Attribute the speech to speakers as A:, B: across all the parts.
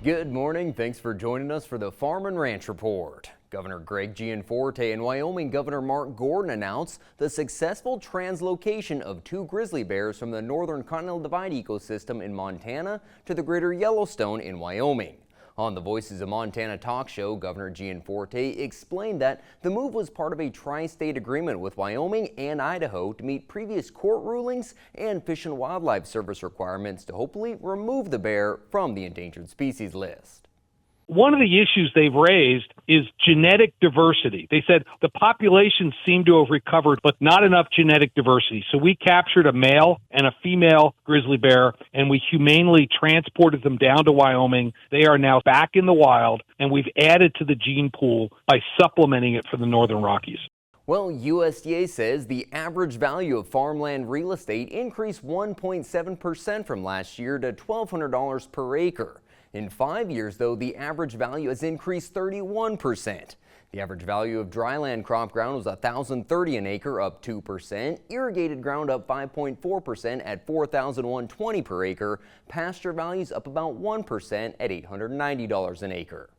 A: Good morning. Thanks for joining us for the Farm and Ranch Report. Governor Greg Gianforte and Wyoming Governor Mark Gordon announced the successful translocation of 2 grizzly bears from the northern Continental Divide ecosystem in Montana to the greater Yellowstone in Wyoming. On the Voices of Montana talk show, Governor Gianforte explained that the move was part of a tri-state agreement with Wyoming and Idaho to meet previous court rulings and Fish and Wildlife Service requirements to hopefully remove the bear from the endangered species list.
B: One of the issues they've raised is genetic diversity. They said the population seemed to have recovered, but not enough genetic diversity. So we captured a male and a female grizzly bear, and we humanely transported them down to Wyoming. They are now back in the wild, and we've added to the gene pool by supplementing it for the Northern Rockies.
A: Well, USDA says the average value of farmland real estate increased 1.7% from last year to $1,200 per acre. In 5 years, though, the average value has increased 31%. The average value of dryland crop ground was $1,030 an acre, up 2%. Irrigated ground up 5.4% at $4,120 per acre. Pasture values up about 1% at $890 an acre.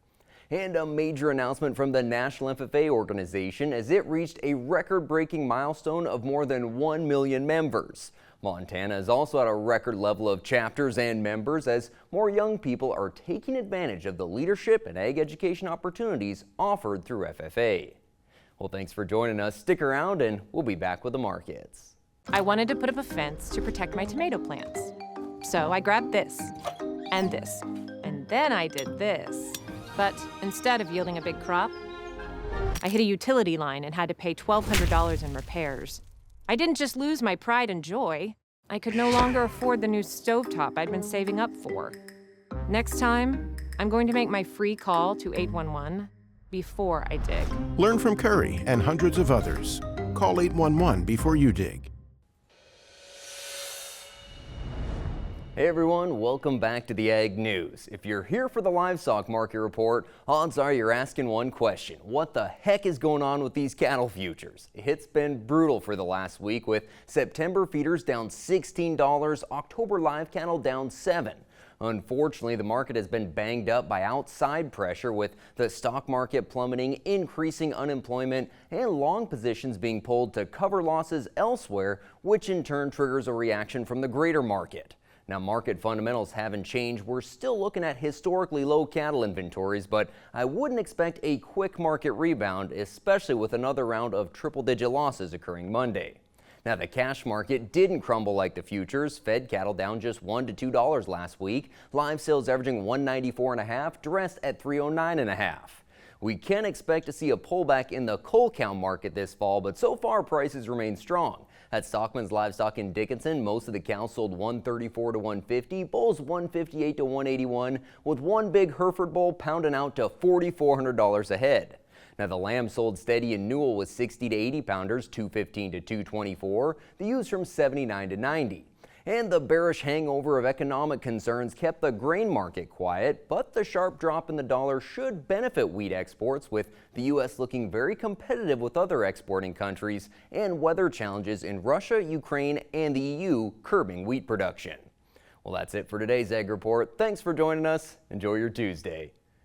A: And a major announcement from the National FFA organization as it reached a record-breaking milestone of more than 1 million members. Montana is also at a record level of chapters and members as more young people are taking advantage of the leadership and ag education opportunities offered through FFA. Well, thanks for joining us. Stick around and we'll be back with the markets.
C: I wanted to put up a fence to protect my tomato plants. So I grabbed this, and then I did this. But instead of yielding a big crop, I hit a utility line and had to pay $1,200 in repairs. I didn't just lose my pride and joy. I could no longer afford the new stovetop I'd been saving up for. Next time, I'm going to make my free call to 811 before I dig.
D: Learn from Curry and hundreds of others. Call 811 before you dig.
A: Hey everyone, welcome back to the Ag News. If you're here for the livestock market report, odds are you're asking one question. What the heck is going on with these cattle futures? It's been brutal for the last week with September feeders down $16, October live cattle down $7. Unfortunately, the market has been banged up by outside pressure with the stock market plummeting, increasing unemployment, and long positions being pulled to cover losses elsewhere, which in turn triggers a reaction from the greater market. Now, market fundamentals haven't changed. We're still looking at historically low cattle inventories, but I wouldn't expect a quick market rebound, especially with another round of triple-digit losses occurring Monday. Now, the cash market didn't crumble like the futures. Fed cattle down just $1 to $2 last week. Live sales averaging $194.5, dressed at $309.5. We can expect to see a pullback in the coal cow market this fall, but so far prices remain strong. At Stockman's Livestock in Dickinson, most of the cows sold 134 to 150, bulls 158 to 181, with one big Hereford bull pounding out to $4,400 a head. Now, the lamb sold steady in Newell with 60 to 80 pounders, 215 to 224, the ewes from 79 to 90. And the bearish hangover of economic concerns kept the grain market quiet, but the sharp drop in the dollar should benefit wheat exports, with the U.S. looking very competitive with other exporting countries and weather challenges in Russia, Ukraine, and the EU curbing wheat production. Well, that's it for today's Ag Report. Thanks for joining us. Enjoy your Tuesday.